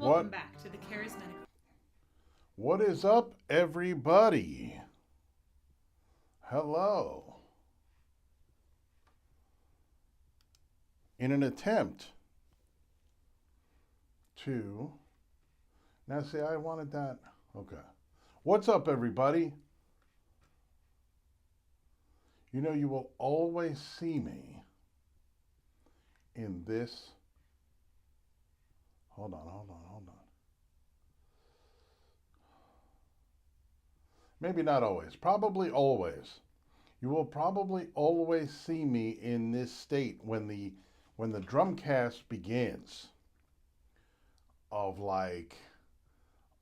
Welcome back to the Charismatic. What is up, everybody? Hello. In an attempt to... Now, see, I wanted that. Okay. What's up, everybody? You know, you will always see me in this... Hold on. Maybe not always. Probably always. You will probably always see me in this state when the Drumcast begins. Of like,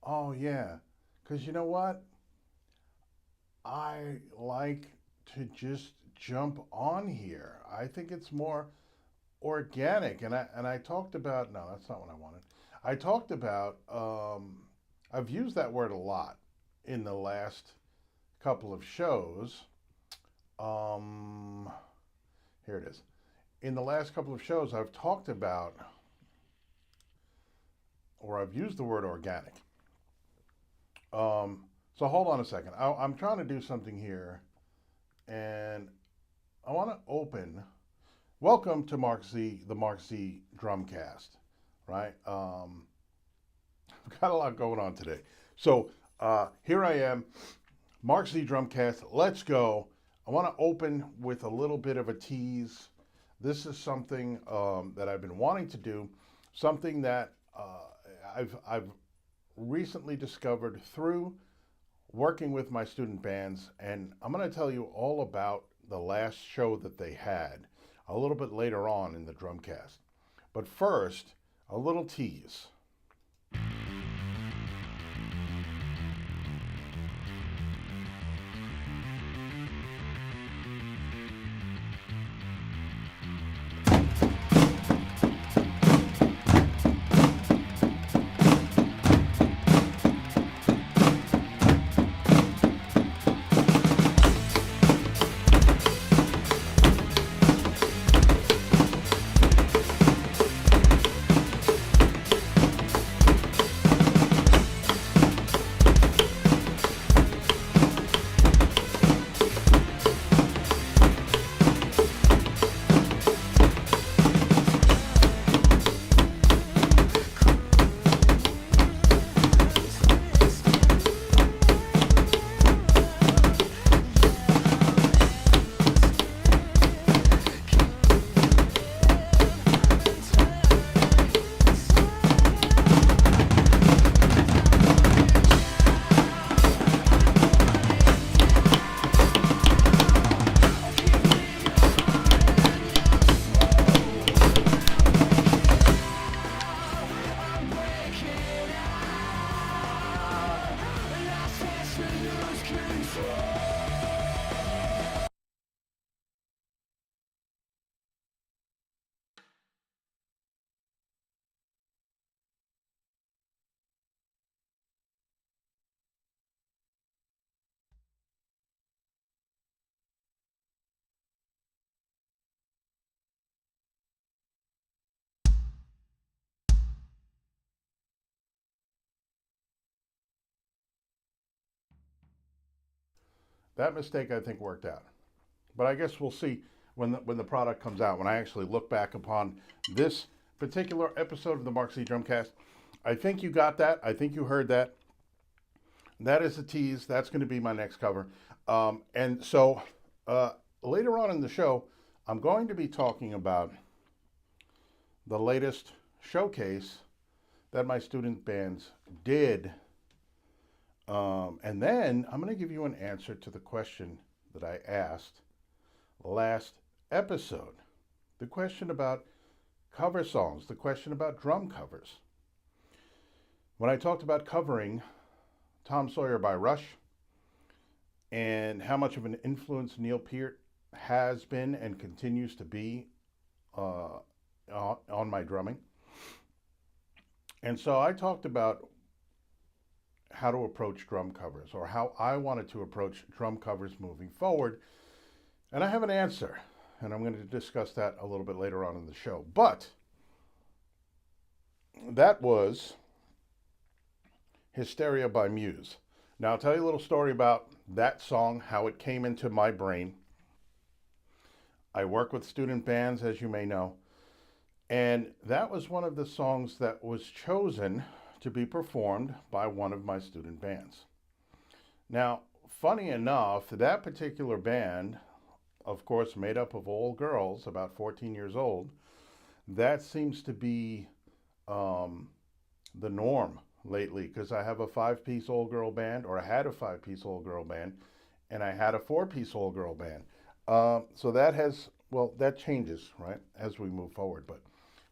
oh yeah, because you know what? I like to just jump on here. I think it's more organic, and I talked about, no, that's not what I wanted. I talked about, I've used that word a lot in the last couple of shows. Here it is. In the last couple of shows, I've talked about, or I've used the word organic. So hold on a second. I'm trying to do something here, and I want to open. Welcome to the Mark Z Drumcast, right? I've got a lot going on today. So here I am, Mark Z Drumcast. Let's go. I want to open with a little bit of a tease. This is something that I've been wanting to do, something that I've recently discovered through working with my student bands, and I'm going to tell you all about the last show that they had a little bit later on in the Drumcast. But first, a little tease. That mistake, I think, worked out. But I guess we'll see when the product comes out, when I actually look back upon this particular episode of the Mark Z Drumcast. I think you got that. I think you heard that. That is a tease. That's going to be my next cover. And so later on in the show, I'm going to be talking about the latest showcase that my student bands did. And then I'm going to give you an answer to the question that I asked last episode. The question about cover songs, the question about drum covers. When I talked about covering Tom Sawyer by Rush and how much of an influence Neil Peart has been and continues to be on my drumming. And so I talked about how to approach drum covers, or how I wanted to approach drum covers moving forward. And I have an answer, and I'm going to discuss that a little bit later on in the show. But that was Hysteria by Muse. Now, I'll tell you a little story about that song, how it came into my brain. I work with student bands, as you may know, and that was one of the songs that was chosen to be performed by one of my student bands. Now, funny enough, that particular band, of course, made up of all girls, about 14 years old, that seems to be the norm lately, because I have a 5-piece all-girl band, or I had a 5-piece all-girl band, and I had a 4-piece all-girl band. So that has, well, that changes, right, as we move forward. But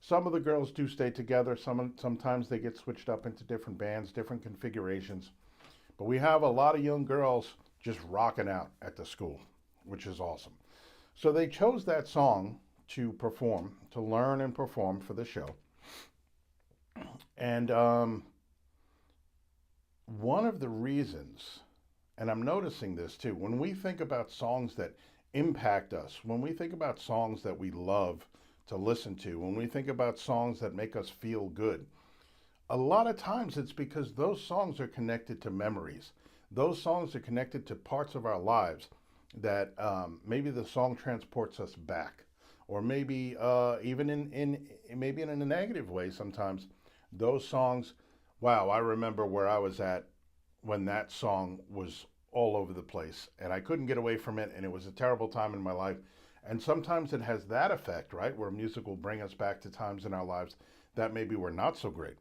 some of the girls do stay together. Sometimes they get switched up into different bands, different configurations. But we have a lot of young girls just rocking out at the school, which is awesome. So they chose that song to perform, to learn and perform for the show. And one of the reasons, and I'm noticing this too, when we think about songs that impact us, when we think about songs that we love to listen to, when we think about songs that make us feel good, a lot of times it's because those songs are connected to memories. Those songs are connected to parts of our lives that maybe the song transports us back, or maybe even maybe in a negative way sometimes. Those songs, wow, I remember where I was at when that song was all over the place and I couldn't get away from it, and it was a terrible time in my life. And sometimes it has that effect, right, where music will bring us back to times in our lives that maybe were not so great.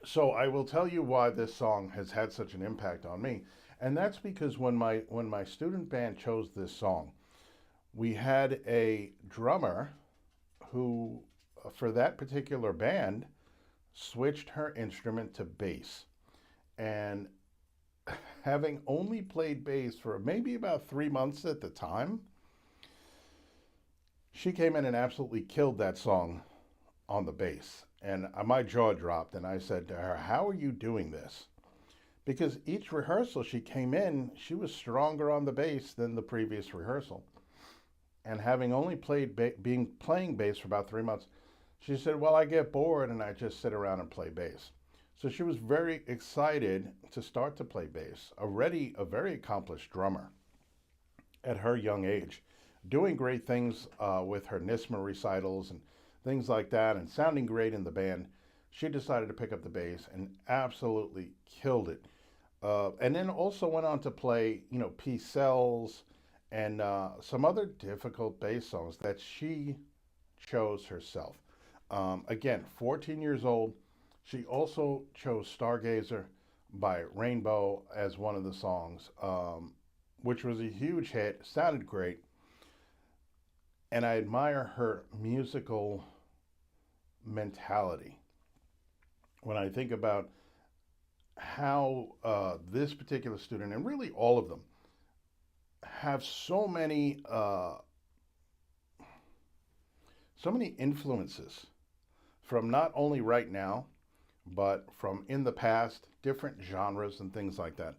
So I will tell you why this song has had such an impact on me. And that's because when my student band chose this song, we had a drummer who, for that particular band, switched her instrument to bass. And having only played bass for maybe about 3 months at the time, she came in and absolutely killed that song on the bass. And my jaw dropped, and I said to her, "How are you doing this?" Because each rehearsal she came in, she was stronger on the bass than the previous rehearsal. And having only playing bass for about 3 months, she said, "Well, I get bored and I just sit around and play bass." So she was very excited to start to play bass, already a very accomplished drummer at her young age, doing great things with her NISMA recitals and things like that, and sounding great in the band. She decided to pick up the bass and absolutely killed it. And then also went on to play, Peace Sells and some other difficult bass songs that she chose herself. Again, 14 years old. She also chose Stargazer by Rainbow as one of the songs, which was a huge hit, sounded great. And I admire her musical mentality when I think about how this particular student, and really all of them, have so many influences from not only right now, but from in the past, different genres and things like that.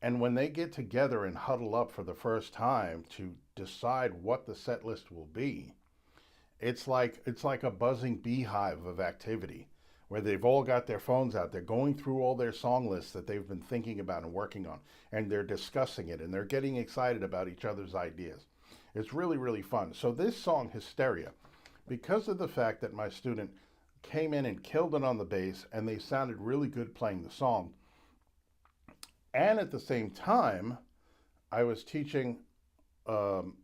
And when they get together and huddle up for the first time to decide what the set list will be, it's like a buzzing beehive of activity where they've all got their phones out. They're going through all their song lists that they've been thinking about and working on, and they're discussing it, and they're getting excited about each other's ideas. It's really, really fun. So this song, Hysteria, because of the fact that my student came in and killed it on the bass, and they sounded really good playing the song, and at the same time, I was teaching one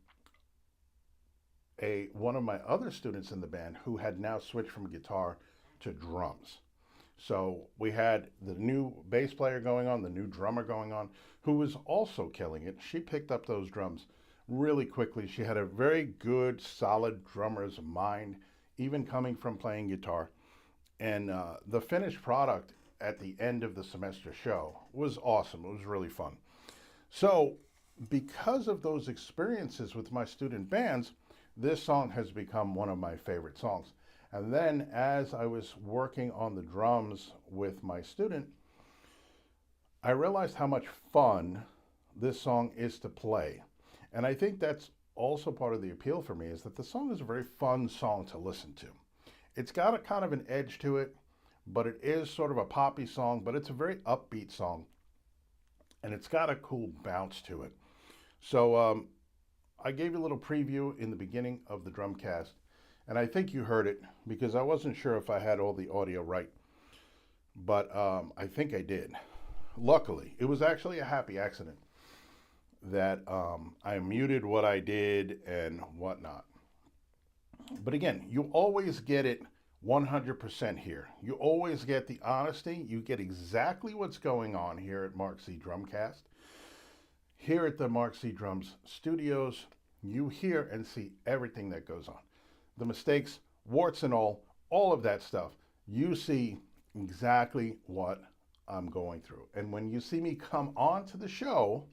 of my other students in the band who had now switched from guitar to drums. So we had the new bass player going on, the new drummer going on, who was also killing it. She picked up those drums really quickly. She had a very good, solid drummer's mind, even coming from playing guitar. And the finished product at the end of the semester show was awesome. It was really fun. So because of those experiences with my student bands, this song has become one of my favorite songs. And then as I was working on the drums with my student, I realized how much fun this song is to play. And I think that's also part of the appeal for me, is that the song is a very fun song to listen to. It's got a kind of an edge to it, but it is sort of a poppy song, but it's a very upbeat song, and it's got a cool bounce to it. So I gave you a little preview in the beginning of the Drumcast, and I think you heard it because I wasn't sure if I had all the audio right, but I think I did. Luckily, it was actually a happy accident that I muted what I did and whatnot. But again, you always get it 100% here. You always get the honesty. You get exactly what's going on here at Mark Z Drumcast. Here at the Mark Z Drums Studios, you hear and see everything that goes on. The mistakes, warts and all of that stuff. You see exactly what I'm going through. And when you see me come on to the show,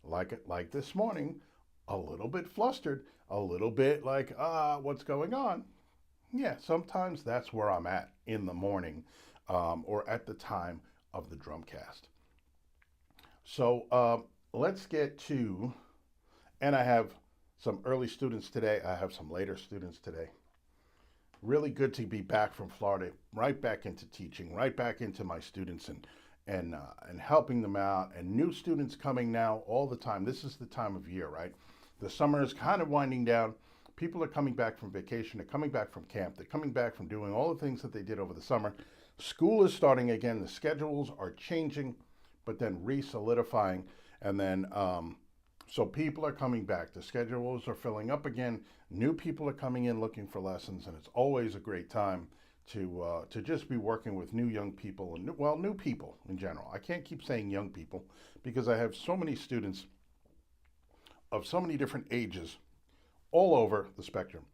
like this morning, a little bit flustered, a little bit like, what's going on? Yeah, sometimes that's where I'm at in the morning or at the time of the Drumcast. So let's get to, and I have some early students today. I have some later students today. Really good to be back from Florida, right back into teaching, right back into my students and helping them out. And new students coming now all the time. This is the time of year, right? The summer is kind of winding down. People are coming back from vacation. They're coming back from camp. They're coming back from doing all the things that they did over the summer. School is starting again. The schedules are changing, but then re-solidifying. And then, so people are coming back. The schedules are filling up again. New people are coming in looking for lessons, and it's always a great time to just be working with new young people and new people in general. I can't keep saying young people because I have so many students of so many different ages all over the spectrum.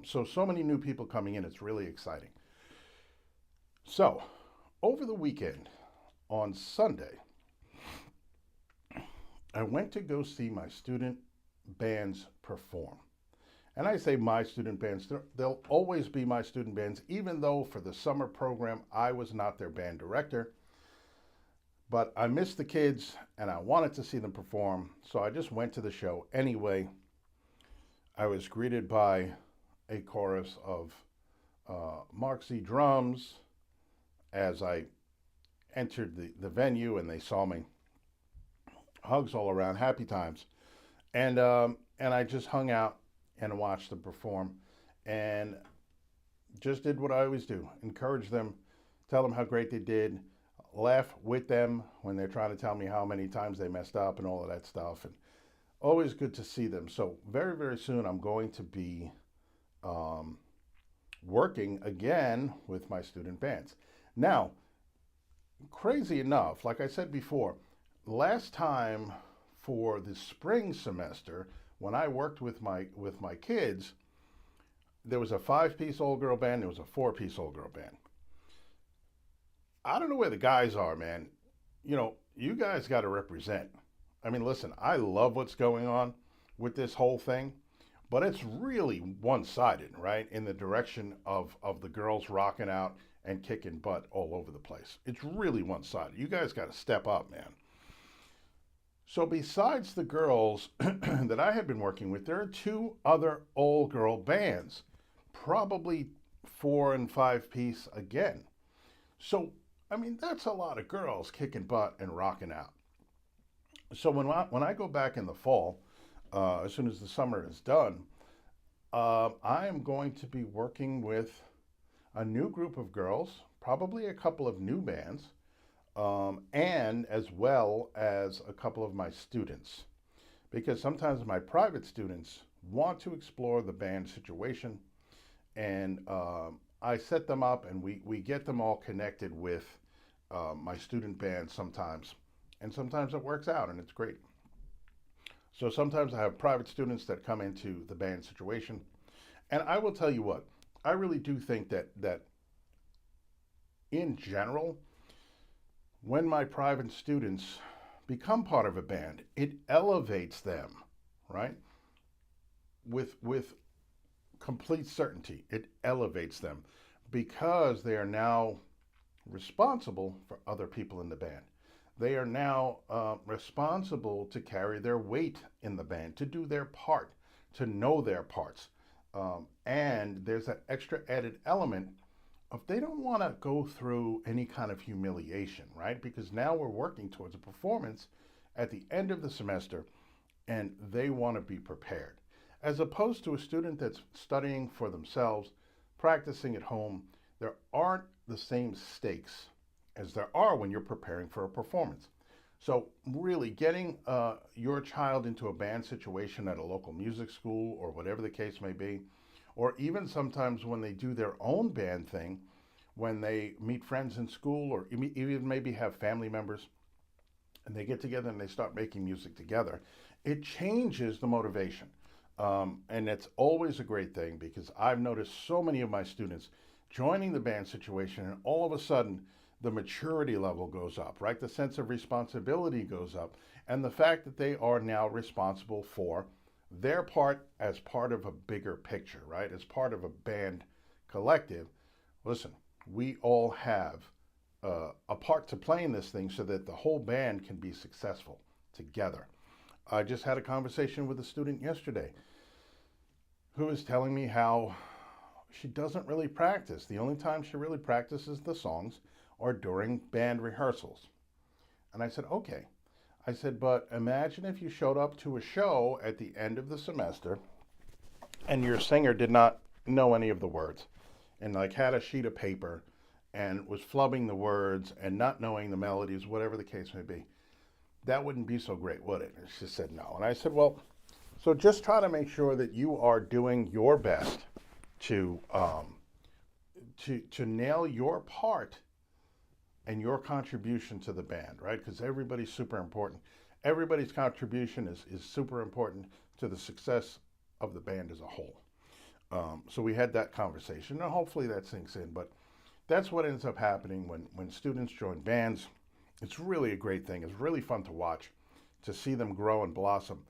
So many new people coming in. It's really exciting. So over the weekend on Sunday, I went to go see my student bands perform. And I say my student bands, they'll always be my student bands, even though for the summer program, I was not their band director. But I missed the kids and I wanted to see them perform. So I just went to the show anyway. I was greeted by a chorus of Mark Z Drums as I entered the venue, and they saw me. Hugs all around, happy times. And I just hung out and watched them perform and just did what I always do. Encourage them, tell them how great they did, laugh with them when they're trying to tell me how many times they messed up and all of that stuff. And always good to see them. So very, very soon I'm going to be working again with my student bands. Now, crazy enough, like I said before, last time for the spring semester, when I worked with my kids, there was a 5-piece old girl band, there was a 4-piece old girl band. I don't know where the guys are, man. You know, you guys got to represent. I mean, listen, I love what's going on with this whole thing, but it's really one-sided, right? In the direction of the girls rocking out and kicking butt all over the place. It's really one-sided. You guys got to step up, man. So besides the girls that I had been working with, there are 2 other all-girl bands, probably 4 and 5-piece again. So, I mean, that's a lot of girls kicking butt and rocking out. So when I go back in the fall, as soon as the summer is done, I am going to be working with a new group of girls, probably a couple of new bands, and as well as a couple of my students. Because sometimes my private students want to explore the band situation, and I set them up and we get them all connected with my student band sometimes. And sometimes it works out and it's great. So sometimes I have private students that come into the band situation. And I will tell you what, I really do think that in general, when my private students become part of a band, it elevates them, right? With complete certainty, it elevates them because they are now responsible for other people in the band. They are now responsible to carry their weight in the band, to do their part, to know their parts. And there's that extra added element they don't want to go through any kind of humiliation, right? Because now we're working towards a performance at the end of the semester and they want to be prepared. As opposed to a student that's studying for themselves, practicing at home, there aren't the same stakes as there are when you're preparing for a performance. So, really, getting your child into a band situation at a local music school or whatever the case may be, or even sometimes when they do their own band thing, when they meet friends in school or even maybe have family members and they get together and they start making music together, it changes the motivation. And it's always a great thing because I've noticed so many of my students joining the band situation and all of a sudden the maturity level goes up, right? The sense of responsibility goes up. And the fact that they are now responsible for their part as part of a bigger picture, right? As part of a band collective. Listen, we all have a part to play in this thing so that the whole band can be successful together. I just had a conversation with a student yesterday who was telling me how she doesn't really practice. The only time she really practices the songs are during band rehearsals. And I said, okay. I said, but imagine if you showed up to a show at the end of the semester and your singer did not know any of the words and like had a sheet of paper and was flubbing the words and not knowing the melodies, whatever the case may be. That wouldn't be so great, would it? And she said no. And I said, well, so just try to make sure that you are doing your best to nail your part and your contribution to the band, right? Because everybody's super important. Everybody's contribution is super important to the success of the band as a whole. So we had that conversation, and hopefully that sinks in. But that's what ends up happening when students join bands. It's really a great thing. It's really fun to watch, to see them grow and blossom,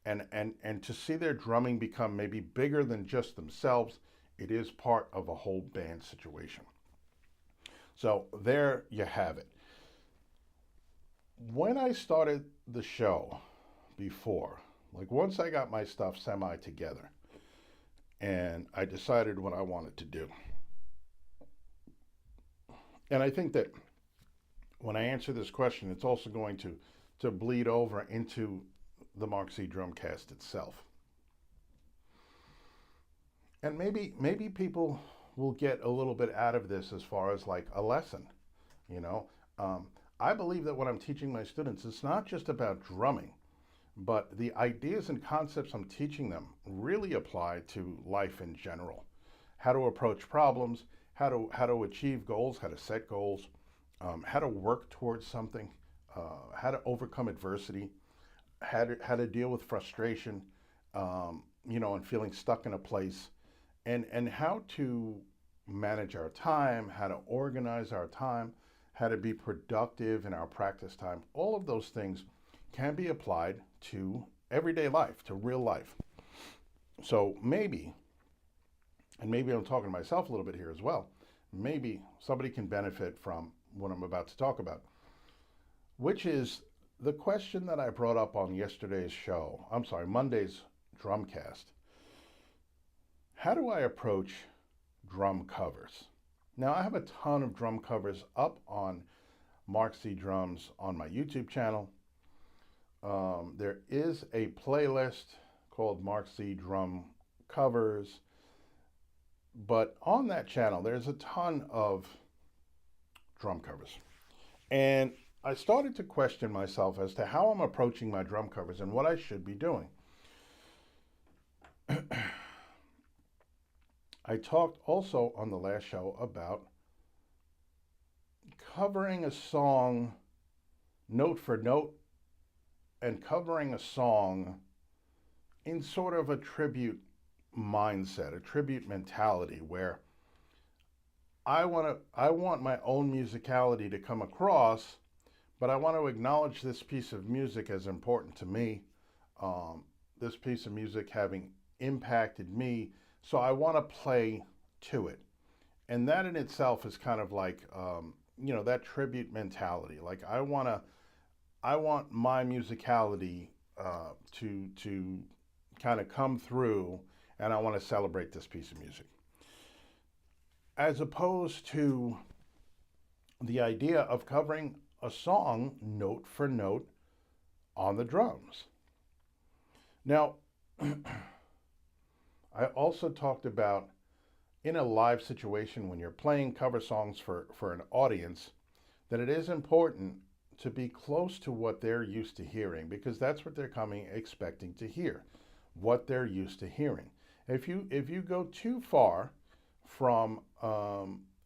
and to see their drumming become maybe bigger than just themselves. It is part of a whole band situation. So there you have it. When I started the show before, like once I got my stuff semi together and I decided what I wanted to do. And I think that when I answer this question, it's also going to bleed over into the Mark Z Drumcast itself. And maybe people will get a little bit out of this as far as like a lesson, you know. I believe that when I'm teaching my students, it's not just about drumming, but the ideas and concepts I'm teaching them really apply to life in general. How to approach problems, how to achieve goals, how to set goals, how to work towards something, how to overcome adversity, how to deal with frustration, and feeling stuck in a place, and how to manage our time, how to organize our time, how to be productive in our practice time. All of those things can be applied to everyday life, to real life. So maybe I'm talking to myself a little bit here as well, maybe somebody can benefit from what I'm about to talk about, which is the question that I brought up on Monday's Drumcast. How do I approach drum covers? Now, I have a ton of drum covers up on Mark Z Drums on my YouTube channel. There is a playlist called Mark Z Drum Covers, but on that channel, there's a ton of drum covers. And I started to question myself as to how I'm approaching my drum covers and what I should be doing. I talked also on the last show about covering a song note for note and covering a song in sort of a tribute mindset, a tribute mentality where I want my own musicality to come across, but I want to acknowledge this piece of music as important to me, this piece of music having impacted me, so I want to play to it. And that in itself is kind of like, that tribute mentality. Like I want my musicality to kind of come through, and I want to celebrate this piece of music. as opposed to the idea of covering a song note for note on the drums. Now, I also talked about in a live situation when you're playing cover songs for an audience, that it is important to be close to what they're used to hearing, because that's what they're coming expecting to hear, what they're used to hearing. If you go too far from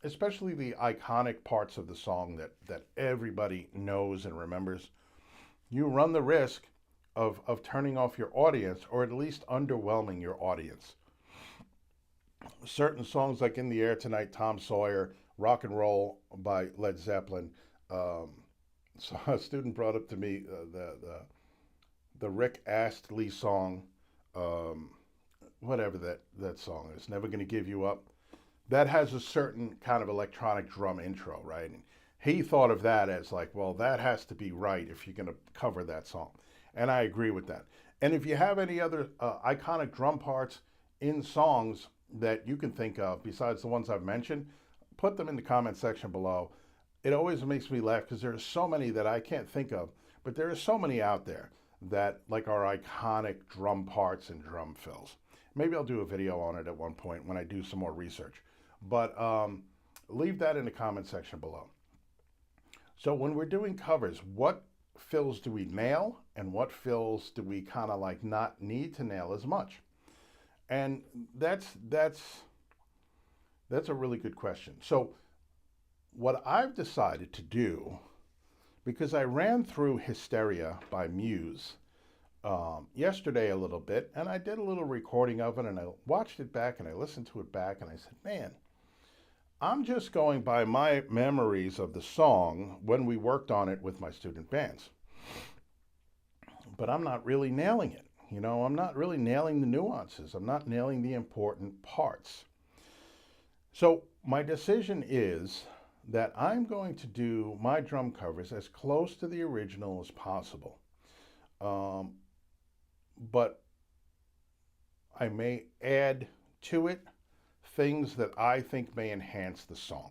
especially the iconic parts of the song that everybody knows and remembers, you run the risk of turning off your audience, or at least underwhelming your audience. Certain songs like In the Air Tonight, Tom Sawyer, Rock and Roll by Led Zeppelin. So a student brought up to me the Rick Astley song, whatever that song is, Never Gonna Give You Up. That has a certain kind of electronic drum intro, right? And he thought of that as like, well, that has to be right if you're going to cover that song. And I agree with that. And if you have any other iconic drum parts in songs that you can think of besides the ones I've mentioned, put them in the comment section below. It always makes me laugh because there are so many that I can't think of, but there are so many out there that like are iconic drum parts and drum fills. Maybe I'll do a video on it at one point when I do some more research. But leave that in the comment section below. So when we're doing covers, what fills do we nail and what fills do we kind of like not need to nail as much? And that's a really good question. So what I've decided to do, because I ran through Hysteria by Muse yesterday a little bit, and I did a little recording of it, and I watched it back and I listened to it back, and I said, man, I'm just going by my memories of the song when we worked on it with my student bands. But I'm not really nailing it. You know, I'm not really nailing the nuances. I'm not nailing the important parts. So my decision is that I'm going to do my drum covers as close to the original as possible. But I may add to it things that I think may enhance the song.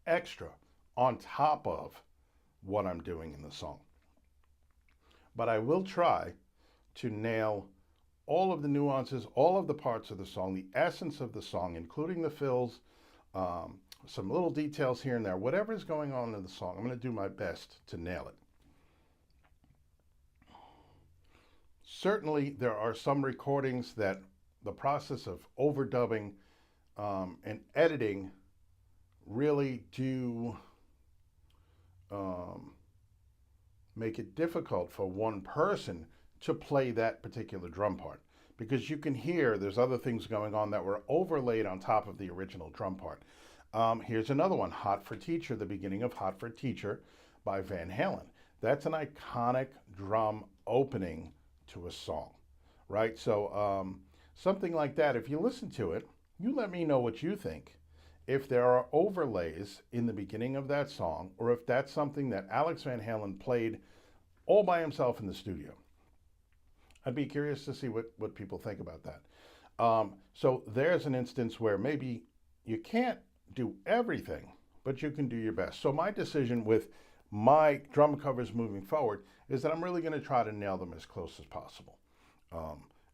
Extra on top of what I'm doing in the song. But I will try to nail all of the nuances, all of the parts of the song, the essence of the song, including the fills, some little details here and there. Whatever is going on in the song, I'm going to do my best to nail it. Certainly, there are some recordings that the process of overdubbing and editing really do make it difficult for one person to play that particular drum part, because you can hear there's other things going on that were overlaid on top of the original drum part. Here's another one, Hot for Teacher, the beginning of Hot for Teacher by Van Halen. That's an iconic drum opening to a song, right? So something like that, if you listen to it, you let me know what you think. If there are overlays in the beginning of that song, or if that's something that Alex Van Halen played all by himself in the studio. I'd be curious to see what people think about that. So there's an instance where maybe you can't do everything, but you can do your best. So my decision with my drum covers moving forward is that I'm really going to try to nail them as close as possible.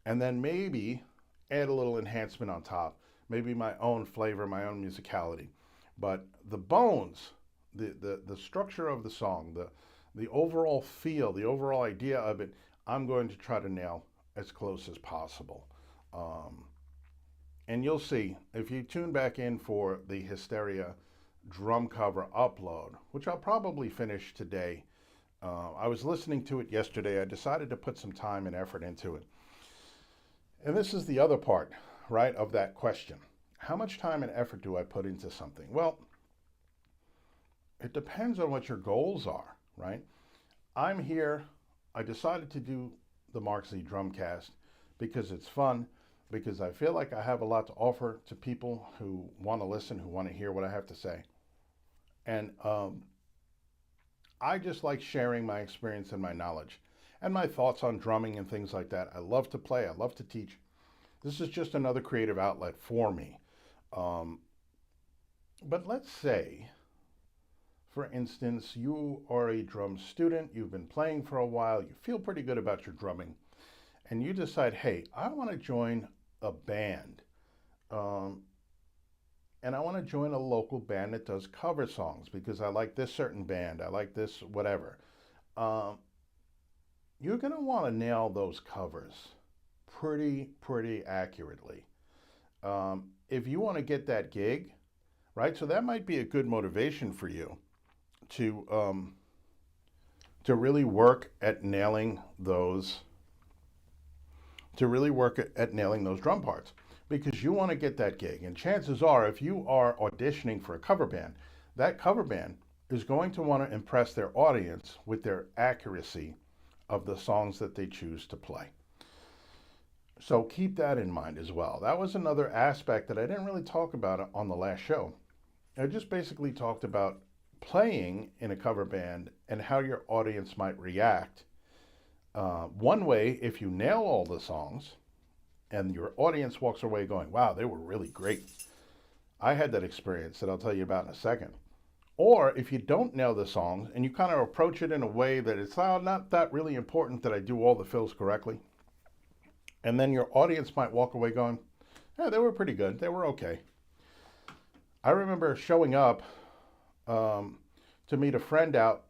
And then maybe add a little enhancement on top, maybe my own flavor, my own musicality. But the bones, the structure of the song, the overall feel, the overall idea of it, I'm going to try to nail as close as possible. And you'll see, if you tune back in for the Hysteria drum cover upload, which I'll probably finish today. I was listening to it yesterday. I decided to put some time and effort into it. And this is the other part, right, of that question. How much time and effort do I put into something? Well, it depends on what your goals are, right? I'm here, I decided to do the Mark Z Drumcast because it's fun, because I feel like I have a lot to offer to people who want to listen, who want to hear what I have to say. And I just like sharing my experience and my knowledge and my thoughts on drumming and things like that. I love to play, I love to teach. This is just another creative outlet for me. Um, but let's say, for instance, you are a drum student, you've been playing for a while, you feel pretty good about your drumming, and you decide, hey, I want to join a band. Um, and I want to join a local band that does cover songs because I like this certain band, I like this whatever. Um, you're going to want to nail those covers pretty accurately. If you want to get that gig, right? So that might be a good motivation for you to um, to really work at nailing those to really work at nailing those drum parts because you want to get that gig. And chances are, if you are auditioning for a cover band, that cover band is going to want to impress their audience with their accuracy of the songs that they choose to play. So keep that in mind as well. That was another aspect that I didn't really talk about on the last show. I just basically talked about playing in a cover band and how your audience might react. One way, if you nail all the songs and your audience walks away going, wow, they were really great. I had that experience that I'll tell you about in a second. Or if you don't nail the songs and you kind of approach it in a way that it's not that really important that I do all the fills correctly, and then your audience might walk away going, yeah, they were pretty good. They were okay. I remember showing up to meet a friend out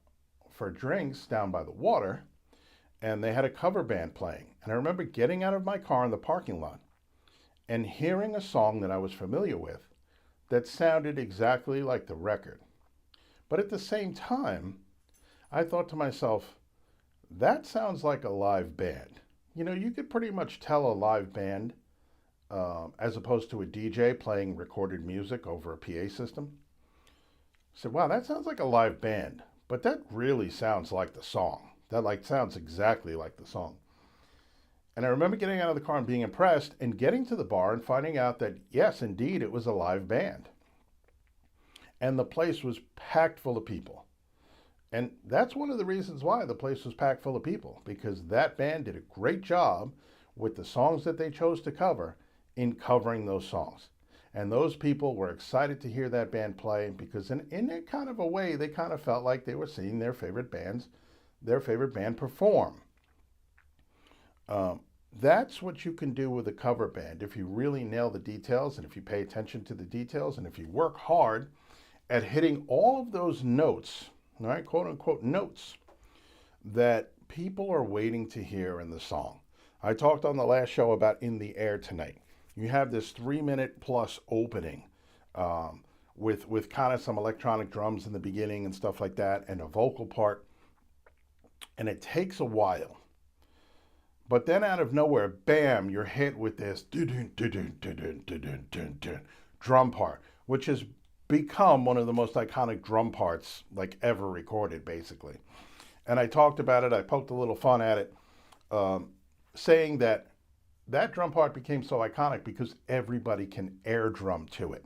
for drinks down by the water, and they had a cover band playing. And I remember getting out of my car in the parking lot and hearing a song that I was familiar with that sounded exactly like the record. But at the same time, I thought to myself, that sounds like a live band. You know, you could pretty much tell a live band as opposed to a DJ playing recorded music over a PA system. I said, wow, that sounds like a live band, but that really sounds like the song. That sounds exactly like the song. And I remember getting out of the car and being impressed and getting to the bar and finding out that, yes, indeed, it was a live band. And the place was packed full of people. And that's one of the reasons why the place was packed full of people, because that band did a great job with the songs that they chose to cover in covering those songs. And those people were excited to hear that band play because in a kind of a way, they kind of felt like they were seeing their favorite band perform. That's what you can do with a cover band if you really nail the details and if you pay attention to the details and if you work hard at hitting all of those notes, right, quote unquote notes, that people are waiting to hear in the song. I talked on the last show about In the Air Tonight. You have this 3-minute plus opening with kind of some electronic drums in the beginning and stuff like that and a vocal part. And it takes a while. But then out of nowhere, bam, you're hit with this drum part, which has become one of the most iconic drum parts like ever recorded, basically. And I talked about it, I poked a little fun at it, saying that drum part became so iconic because everybody can air drum to it,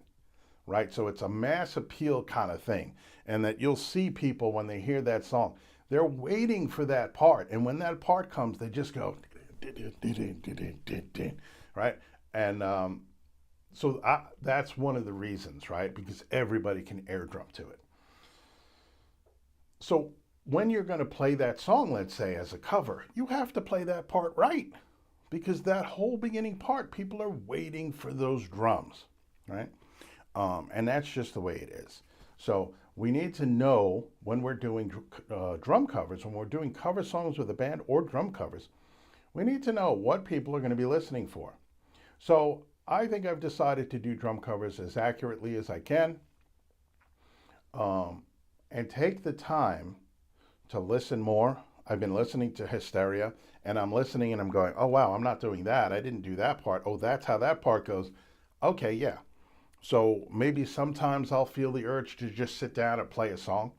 right? So it's a mass appeal kind of thing. And that you'll see people when they hear that song, they're waiting for that part. And when that part comes, they just go, right? And that's one of the reasons, right? Because everybody can air drum to it. So when you're going to play that song, let's say as a cover, you have to play that part right. Because that whole beginning part, people are waiting for those drums, right? And that's just the way it is. So we need to know when we're doing drum covers, when we're doing cover songs with a band or drum covers, we need to know what people are going to be listening for. So I think I've decided to do drum covers as accurately as I can and take the time to listen more. I've been listening to Hysteria and I'm listening and I'm going, oh, wow, I'm not doing that. I didn't do that part. Oh, that's how that part goes. Okay, yeah. So maybe sometimes I'll feel the urge to just sit down and play a song.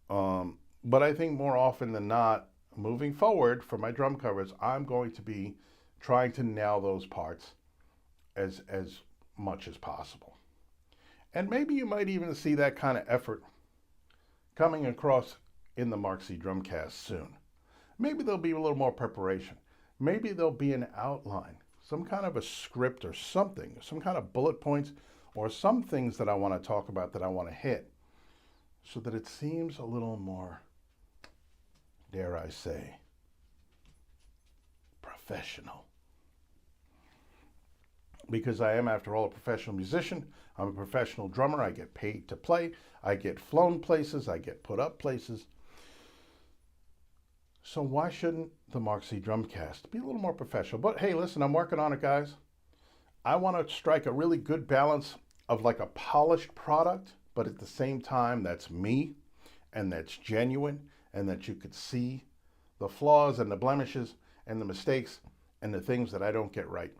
But I think more often than not, moving forward for my drum covers, I'm going to be trying to nail those parts as much as possible. And maybe you might even see that kind of effort coming across in the Mark Z Drumcast soon. Maybe there'll be a little more preparation. Maybe there'll be an outline, some kind of a script or something, some kind of bullet points or some things that I want to talk about that I want to hit so that it seems a little more, dare I say, professional. Because I am, after all, a professional musician. I'm a professional drummer. I get paid to play. I get flown places. I get put up places. So why shouldn't the Mark Z Drumcast be a little more professional? But hey, listen, I'm working on it, guys. I want to strike a really good balance of like a polished product, but at the same time, that's me and that's genuine and that you could see the flaws and the blemishes and the mistakes and the things that I don't get right.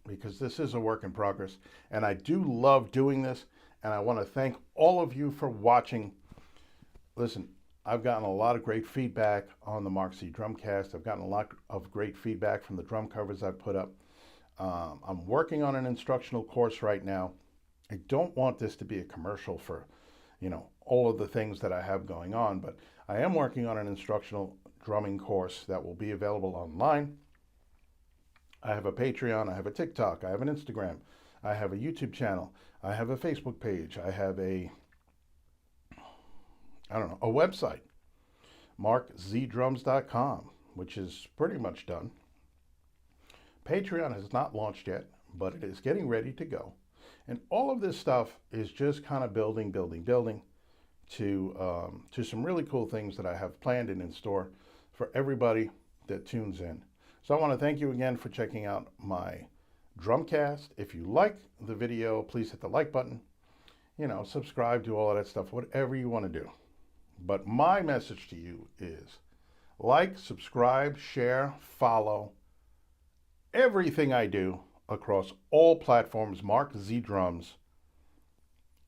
Because this is a work in progress and I do love doing this, and I want to thank all of you for watching. Listen, I've gotten a lot of great feedback on the Mark Z Drumcast. I've gotten a lot of great feedback from the drum covers I've put up. I'm working on an instructional course right now. I don't want this to be a commercial for, all of the things that I have going on, but I am working on an instructional drumming course that will be available online. I have a Patreon, I have a TikTok, I have an Instagram, I have a YouTube channel, I have a Facebook page, I have a website, MarkZDrums.com, which is pretty much done. Patreon has not launched yet, but it is getting ready to go. And all of this stuff is just kind of building to some really cool things that I have planned and in store for everybody that tunes in. So I want to thank you again for checking out my Drumcast. If you like the video, please hit the like button, subscribe, do all of that stuff, whatever you want to do. But my message to you is like, subscribe, share, follow everything I do across all platforms, Mark Z Drums,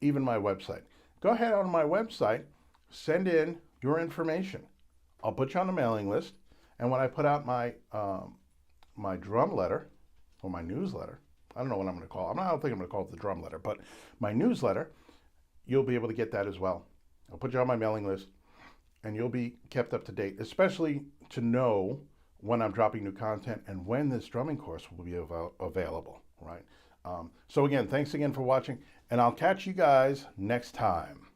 even my website. Go ahead on my website, send in your information. I'll put you on the mailing list, and when I put out my my drum letter or my newsletter, I don't know what I'm going to call it. I don't think I'm going to call it the drum letter, but my newsletter, you'll be able to get that as well. I'll put you on my mailing list, and you'll be kept up to date, especially to know when I'm dropping new content and when this drumming course will be available, right? So again, thanks again for watching, and I'll catch you guys next time.